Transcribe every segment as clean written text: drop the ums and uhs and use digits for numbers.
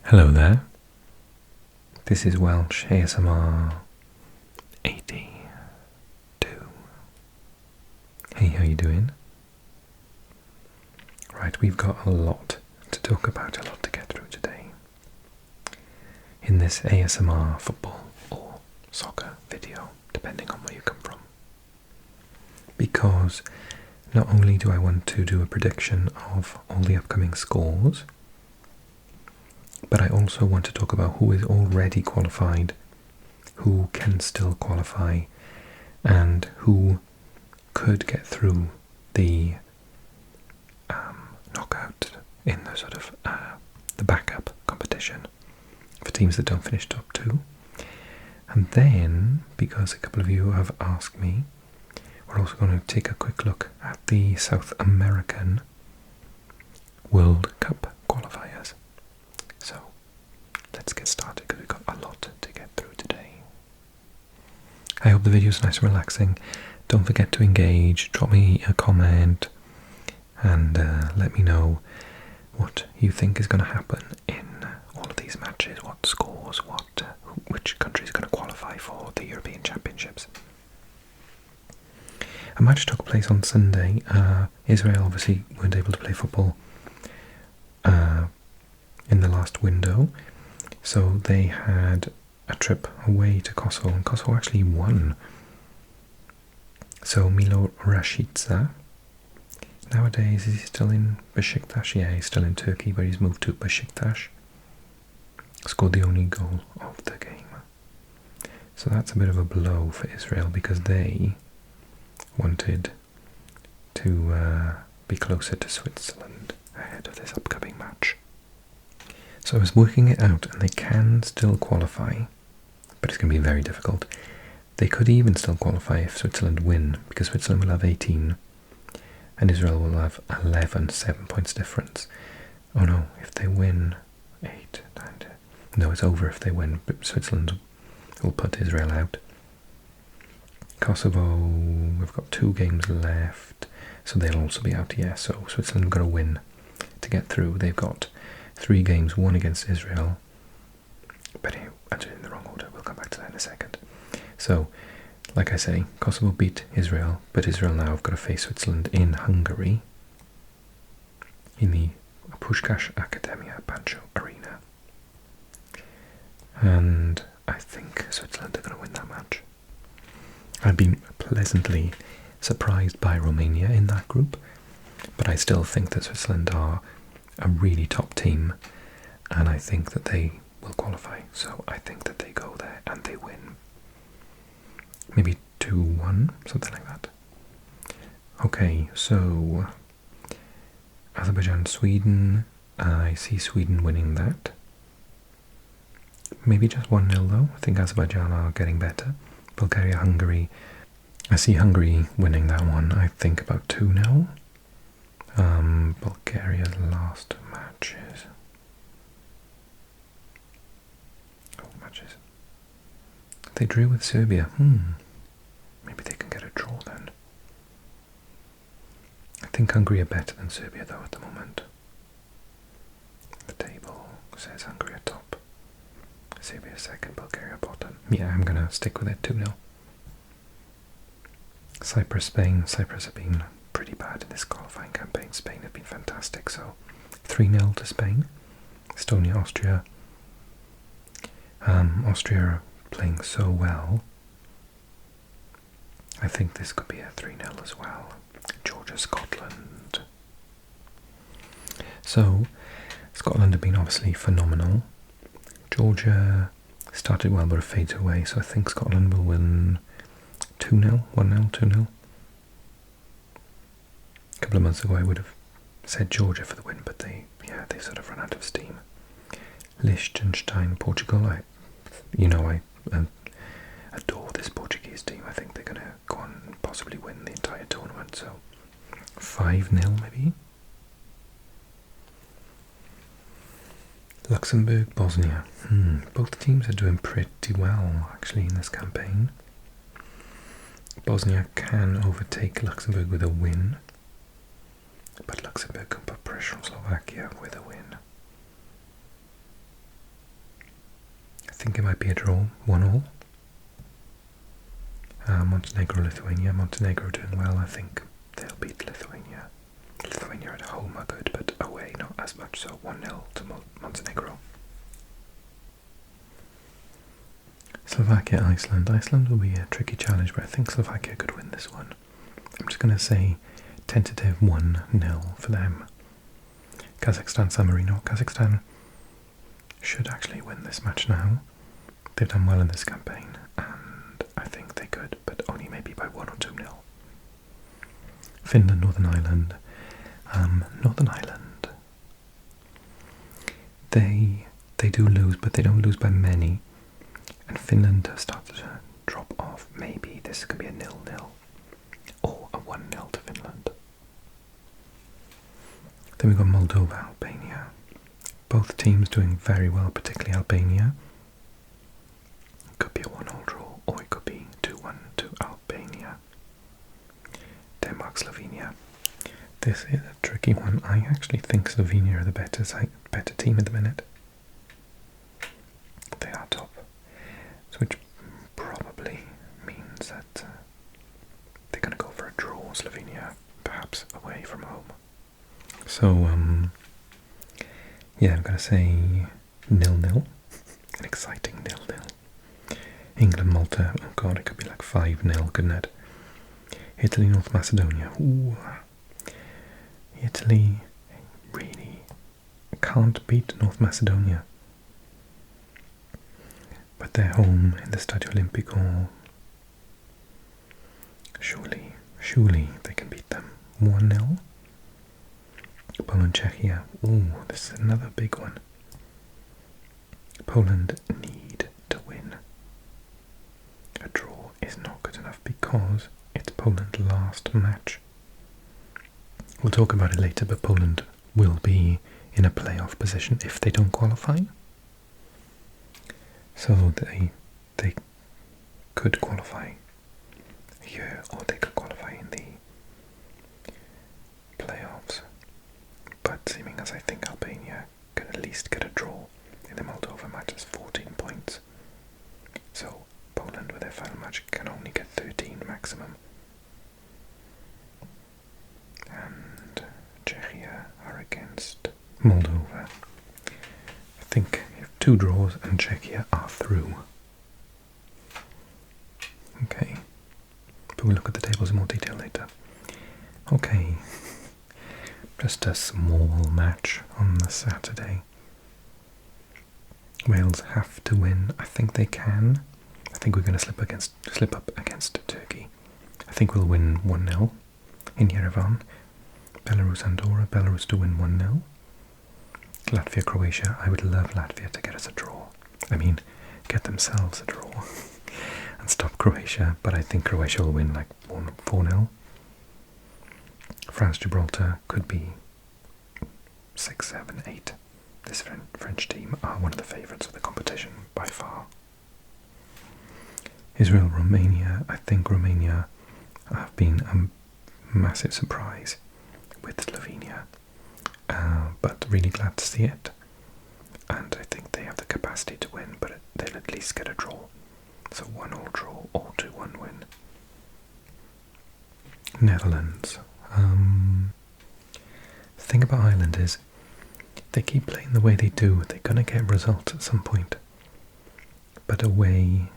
Hello there, this is Welsh ASMR 82. Hey, how you doing? Right, we've got a lot to talk about, a lot to get through today in this ASMR football or soccer video, depending on where you come from. Because not only do I want to do a prediction of all the upcoming scores, but I also want to talk about who is already qualified, who can still qualify, and who could get through the knockout in the sort of the backup competition for teams that don't finish top two. And then, because a couple of you have asked me, we're also going to take a quick look at the South American World Cup Qualifiers. So, let's get started because we've got a lot to get through today. I hope the video is nice and relaxing. Don't forget to engage, drop me a comment, and let me know what you think is going to happen in all of these matches, what scores, which country is going to qualify for the European Championships. A match took place on Sunday. Israel obviously weren't able to play football in the last window, so they had a trip away to Kosovo, and Kosovo actually won. So Milo Rashica, nowadays is he still in Besiktas? Yeah, he's still in Turkey, but he's moved to Besiktas. Scored the only goal of the game. So that's a bit of a blow for Israel because they wanted to be closer to Switzerland ahead of this upcoming match. So I was working it out, and they can still qualify, but it's going to be very difficult. They could even still qualify if Switzerland win, because Switzerland will have 18 and Israel will have 11, 7 points difference. Oh no, if they win 8, 9, 10. No, it's over if they win, but Switzerland will put Israel out. Kosovo, we've got 2 games left, so they'll also be out, yeah. So Switzerland have got to win to get through. They've got 3 games, 1 against Israel. But anyway, I'm doing it in the wrong order, we'll come back to that in a second. So, like I say, Kosovo beat Israel, but Israel now have got to face Switzerland in Hungary, in the Puskás Akadémia Pančo Arena. And I think Switzerland are going to win that match. I've been pleasantly surprised by Romania in that group, but I still think that Switzerland are a really top team, and I think that they will qualify. So I think that they go there and they win. Maybe 2-1, something like that. Okay, so Azerbaijan, Sweden. I see Sweden winning that. Maybe just 1-0 though. I think Azerbaijan are getting better. Bulgaria, Hungary. I see Hungary winning that one. I think about 2-0. Bulgaria's last matches. They drew with Serbia. Maybe they can get a draw then. I think Hungary are better than Serbia though at the moment. The table says Hungary are top, Serbia second, Bulgaria bottom. Yeah, I'm gonna stick with it, 2-0. Cyprus, Spain. Cyprus have been pretty bad in this qualifying campaign. Spain have been fantastic, so 3-0 to Spain. Estonia, Austria. Austria are playing so well. I think this could be a 3-0 as well. Georgia, Scotland. So, Scotland have been obviously phenomenal. Georgia started well but it fades away, so I think Scotland will win 2-0, 1-0, 2-0. A couple of months ago I would have said Georgia for the win, but they sort of run out of steam. Liechtenstein, Portugal. I adore this Portuguese team. I think they're going to go on and possibly win the entire tournament, so 5-0 maybe. Luxembourg, Bosnia. Both teams are doing pretty well actually in this campaign. Bosnia can overtake Luxembourg with a win, but Luxembourg can put pressure on Slovakia with a win. think it might be a draw, 1-1. Montenegro, Lithuania. Montenegro doing well, I think they'll beat Lithuania. Lithuania at home are good, but away not as much, so 1-0 to Montenegro. Slovakia, Iceland. Iceland will be a tricky challenge, but I think Slovakia could win this one. I'm just going to say tentative 1-0 for them. Kazakhstan, San Marino. Kazakhstan should actually win this match now. They've done well in this campaign, and I think they could, but only maybe by 1 or 2-0. Finland, Northern Ireland. Northern Ireland. They do lose, but they don't lose by many. And Finland has started to drop off. Maybe this could be a 0-0 or a 1-0 to Finland. Then we've got Moldova, Albania. Both teams doing very well, particularly Albania. It could be a 1-0 draw, or it could be 2-1 to Albania. Denmark, Slovenia. This is a tricky one. I actually think Slovenia are the better team at the minute. They are top. Which probably means that they're going to go for a draw, Slovenia, perhaps away from home. So, yeah, I'm going to say 0-0, an exciting 0-0. England, Malta, oh god, it could be like 5-0, couldn't it? Italy, North Macedonia, ooh. Italy really can't beat North Macedonia. But they're home in the Stadio Olimpico. Surely they can beat them. 1-0. Poland, Czechia. Ooh, this is another big one. Poland need to win. A draw is not good enough because it's Poland's last match. We'll talk about it later, but Poland will be in a playoff position if they don't qualify. So they could qualify here, or they could qualify in the playoffs. But seeming as I think Albania can at least get a draw in the Moldova match, is 14 points. So Poland with their final match can only get 13 maximum. And Czechia are against Moldova. I think if 2 draws and Czechia are through. Okay, but we'll look at the tables in more detail later. Okay, just a small match on the Saturday. Wales have to win. I think they can. I think we're going to slip up against Turkey. I think we'll win 1-0 in Yerevan. Belarus, Andorra. Belarus to win 1-0. Latvia, Croatia. I would love Latvia to get us a draw. I mean, get themselves a draw and stop Croatia. But I think Croatia will win like 4-0. France, Gibraltar could be 6, 7, 8. This French team are one of the favourites of the competition by far. Israel, Romania. I think Romania have been a massive surprise with Slovenia. But really glad to see it. And I think they have the capacity to win, but they'll at least get a draw. So 1-1 draw or 2-1 win. Netherlands. The thing about Ireland is they keep playing the way they do. They're going to get results at some point. But away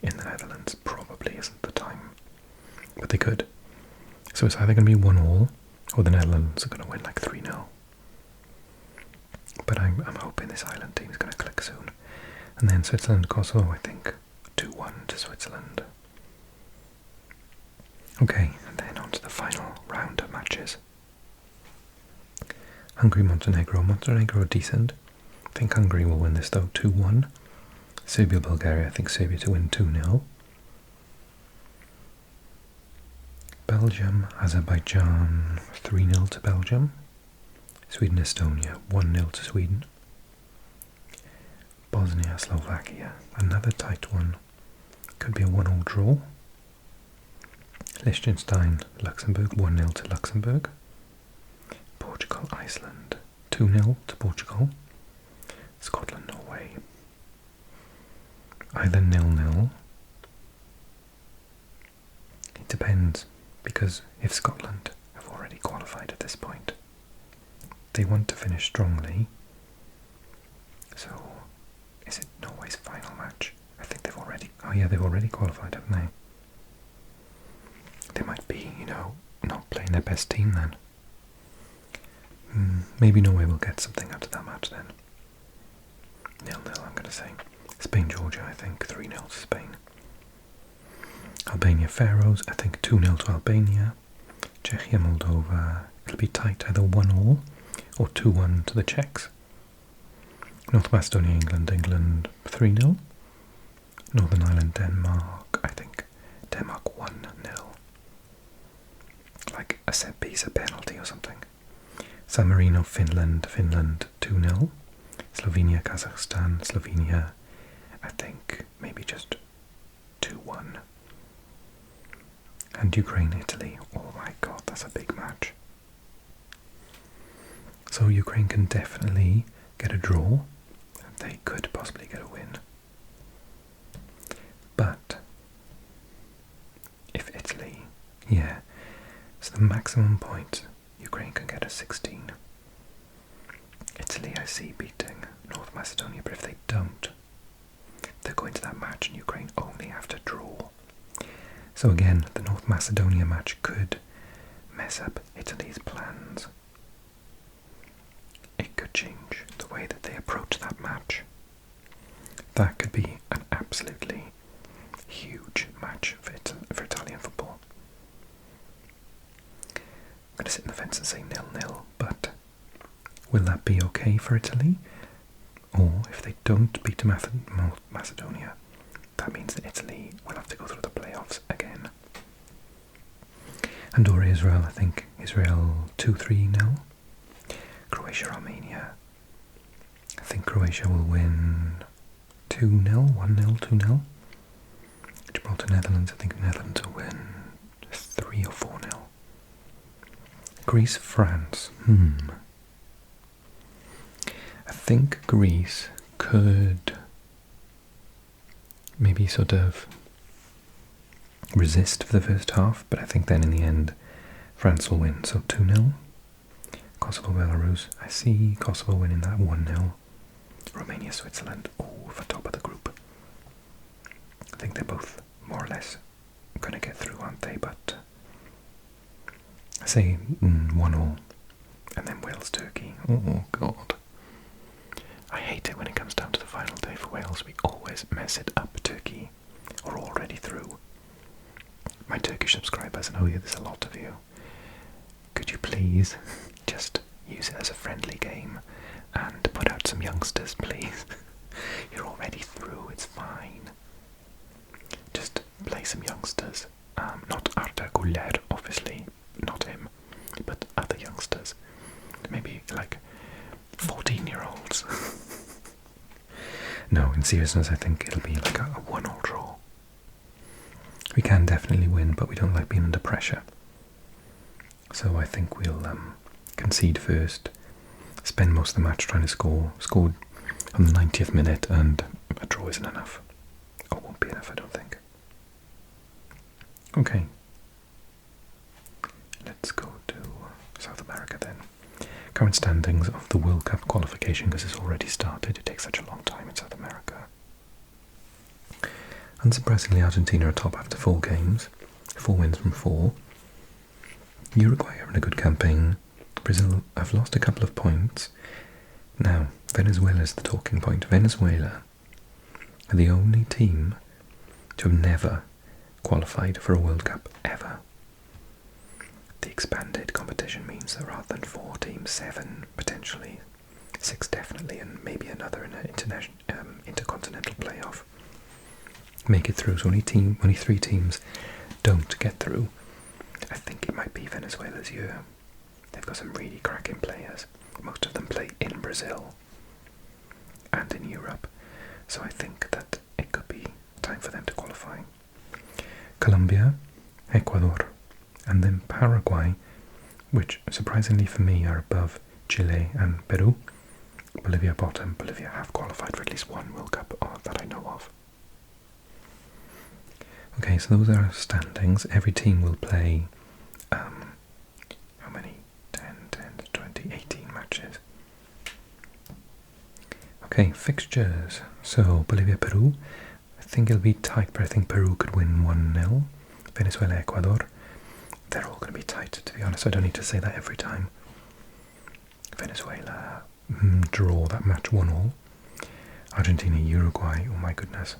in the Netherlands probably isn't the time. But they could. So it's either going to be 1-1 or the Netherlands are going to win like 3-0. But I'm hoping this Ireland team is going to click soon. And then Switzerland, Kosovo, I think 2-1 to Switzerland. Okay, and then on to the final round of matches. Hungary, Montenegro. Montenegro are decent. I think Hungary will win this though, 2-1. Serbia, Bulgaria. I think Serbia to win 2-0. Belgium, Azerbaijan, 3-0 to Belgium. Sweden, Estonia, 1-0 to Sweden. Bosnia, Slovakia, another tight one. Could be a 1-1 draw. Liechtenstein, Luxembourg, 1-0 to Luxembourg. Portugal, Iceland, 2-0 to Portugal. Scotland, Norway. either 0-0. It depends, because if Scotland have already qualified at this point, they want to finish strongly. So, is it Norway's final match? I think they've already... Oh yeah, they've already qualified, haven't they? They might be, not playing their best team then. Maybe Norway will get something out of that match then. 0-0, I'm going to say. Spain-Georgia, I think. 3-0 to Spain. Albania-Faroes, I think 2-0 to Albania. Czechia-Moldova, it'll be tight, either 1-1 or 2-1 to the Czechs. North Macedonia-England, England 3-0. Northern Ireland-Denmark, I think Denmark 1-0. Like a set piece, a penalty or something. San Marino-Finland, Finland 2-0. Slovenia-Kazakhstan, Slovenia, I think maybe just 2-1. And Ukraine-Italy, oh my god, that's a big match. So Ukraine can definitely get a draw. They could possibly get a win. But if Italy, yeah, so the maximum point Ukraine can get is 16. Italy I see beating North Macedonia, but if they don't, they're going to that match and Ukraine only have to draw. So again, the North Macedonia match could mess up Italy's plans. It could change the way that they approach that match. That could be an absolutely huge match for Italian football. I'm going to sit in the fence and say 0-0, but will that be okay for Italy? Or if they don't beat Macedonia, that means that Italy will have to go through the playoffs again. Andorra-Israel, I think Israel 2-3-0. Croatia-Armenia, I think Croatia will win 2-0, 1-0, 2-0. Gibraltar-Netherlands, I think Netherlands will win 3 or 4-0. Greece-France, I think Greece could maybe sort of resist for the first half, but I think then in the end France will win, so 2-0. Kosovo-Belarus, I see Kosovo winning that 1-0. Romania-Switzerland, oh, for top of the group. I think they're both more or less going to get through, aren't they? But I say 1-1, and then Wales-Turkey. Oh god. I hate it when it comes down to the final day for Wales. We always mess it up. Turkey are already through. My Turkish subscribers, I know there's a lot of you. Could you please just use it as a friendly game and put out some youngsters, please? You're already through, it's fine. Just play some youngsters. Not Arda Güler, obviously, not him, but other youngsters. Maybe like 14-year-olds. No, in seriousness, I think it'll be like a 1-1 draw. We can definitely win, but we don't like being under pressure. So I think we'll concede first, spend most of the match trying to score on the 90th minute, and a draw isn't enough. Or won't be enough, I don't think. Okay. Let's go to South America then. Current standings of the World Cup qualification, because it's already started. It takes such a long time in South America. Unsurprisingly, Argentina are top after 4 games. 4 wins from 4. Uruguay are in a good campaign. Brazil have lost a couple of points. Now, Venezuela is the talking point. Venezuela are the only team to have never qualified for a World Cup ever. The expanded competition means that rather than 4 teams, 7 potentially, 6 definitely, and maybe another in an intercontinental playoff make it through. So only 3 teams don't get through. I think it might be Venezuela's year. They've got some really cracking players. Most of them play in Brazil and in Europe, so I think that it could be time for them to qualify. Colombia, Ecuador, and then Paraguay, which surprisingly for me are above Chile and Peru. Bolivia bottom. Bolivia have qualified for at least 1 World Cup that I know of. Okay, so those are our standings. Every team will play, how many? 10, 20, 18 matches. Okay, fixtures. So, Bolivia-Peru. I think it'll be tight, but I think Peru could win 1-0. Venezuela-Ecuador. They're all going to be tight, to be honest. I don't need to say that every time. Venezuela draw that match 1-1. Argentina-Uruguay, oh my goodness.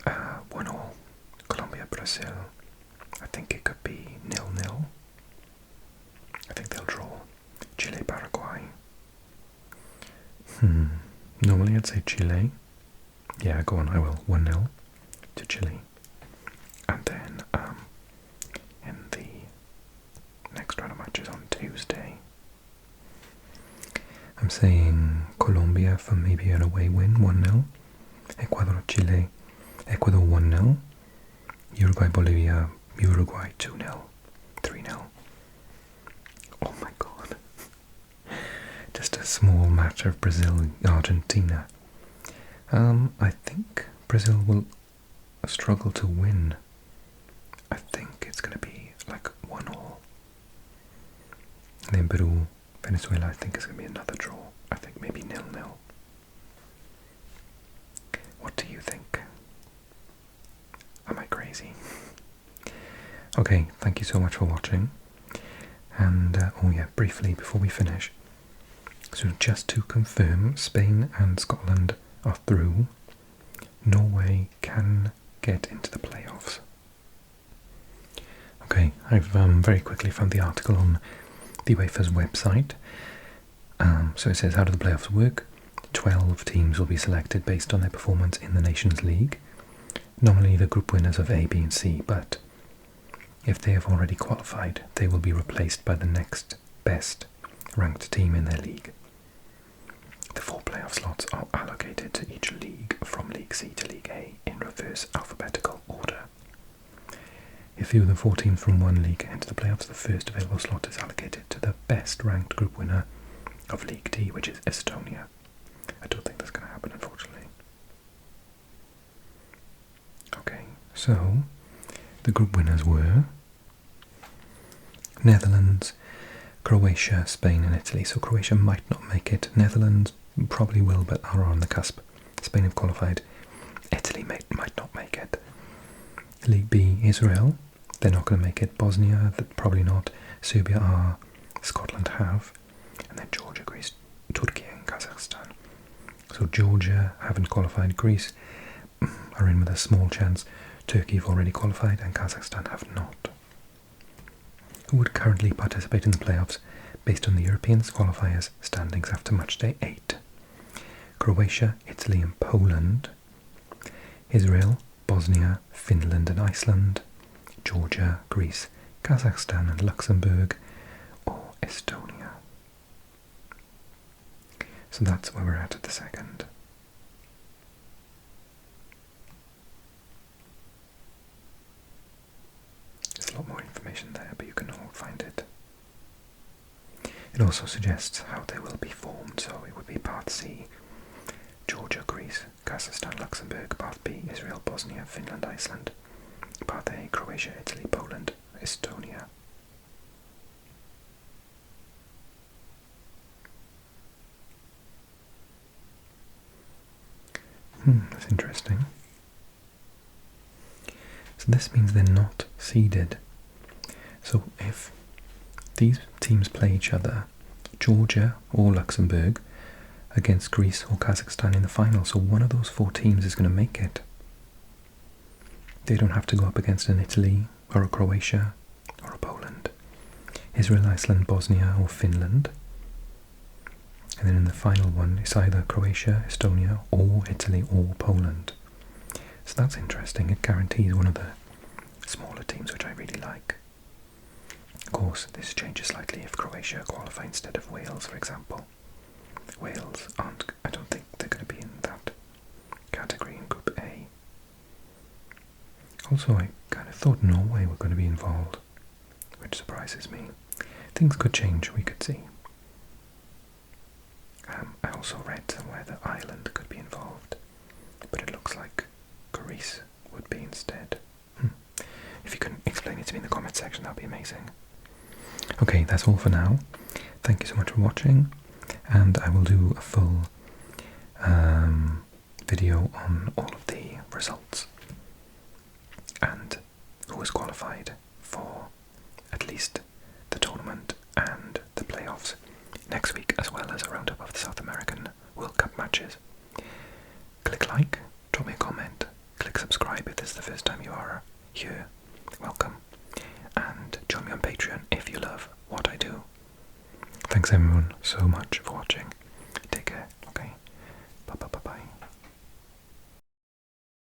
1-1. Colombia-Brazil. I think it could be 0-0. I think they'll draw. Chile-Paraguay. Normally I'd say Chile. Yeah, go on, I will. 1-0 to Chile. And then in the next round of matches on Tuesday, I'm saying Colombia for maybe an away win, 1-0. Ecuador-Chile, Ecuador 1-0. Uruguay-Bolivia, Uruguay 2-0. 3-0. Oh my god. Just a small match of Brazil-Argentina. I think Brazil will struggle to win. I think it's going to be like 1-1. And then Peru, Venezuela, I think it's going to be another draw. I think maybe 0-0. What do you think? Am I crazy? Okay, thank you so much for watching. And, oh yeah, briefly before we finish. So just to confirm, Spain and Scotland are through. Norway can get into the playoffs. Okay, I've very quickly found the article on the UEFA's website. So it says, how do the playoffs work? 12 teams will be selected based on their performance in the Nations League. Normally the group winners of A, B and C, but if they have already qualified, they will be replaced by the next best ranked team in their league. The 4 playoff slots are allocated to each league from League C to League A in reverse alphabetical order. If fewer than 4 teams from one league enter the playoffs, the first available slot is allocated to the best ranked group winner of League D, which is Estonia. I don't think that's going to happen, unfortunately. Okay, so the group winners were Netherlands, Croatia, Spain and Italy. So Croatia might not make it. Netherlands probably will, but are on the cusp. Spain have qualified. Italy might not make it. League B, Israel. They're not going to make it. Bosnia, probably not. Serbia are. Scotland have. And then Georgia, Greece, Turkey and Kazakhstan. So Georgia haven't qualified. Greece are in with a small chance. Turkey have already qualified and Kazakhstan have not. Who would currently participate in the playoffs based on the European Qualifiers standings after matchday 8? Croatia, Italy and Poland. Israel, Bosnia, Finland and Iceland. Georgia, Greece, Kazakhstan and Luxembourg, or Estonia. So that's where we're at the second. There's a lot more information there, but you can all find it. It also suggests how they will be formed, so it would be Part C, Georgia, Greece, Kazakhstan, Luxembourg, Part B, Israel, Bosnia, Finland, Iceland, Part A, Croatia, Italy, Poland, Estonia. That's interesting. So this means they're not seeded. So if these teams play each other, Georgia or Luxembourg against Greece or Kazakhstan in the final, so one of those 4 teams is going to make it. They don't have to go up against an Italy or a Croatia or a Poland. Israel, Iceland, Bosnia or Finland. And then in the final one, it's either Croatia, Estonia or Italy or Poland. So that's interesting. It guarantees one of the smaller teams, which I really like. Of course, this changes slightly if Croatia qualify instead of Wales, for example. Wales aren't, I don't think they're going to be in that category in Group A. Also, I kind of thought Norway were going to be involved, which surprises me. Things could change, we could see. I also read somewhere that Ireland could be involved, but it looks like Greece would be instead. If you can explain it to me in the comment section, that would be amazing. Okay, that's all for now. Thank you so much for watching, and I will do a full video on all of the results and who has qualified for at least the tournament and the playoffs next week, as well as a roundup of the South American World Cup matches. Click like, drop me a comment, click subscribe if this is the first time you are here. Welcome, and join me on Patreon if you love what I do. Thanks everyone so much for watching.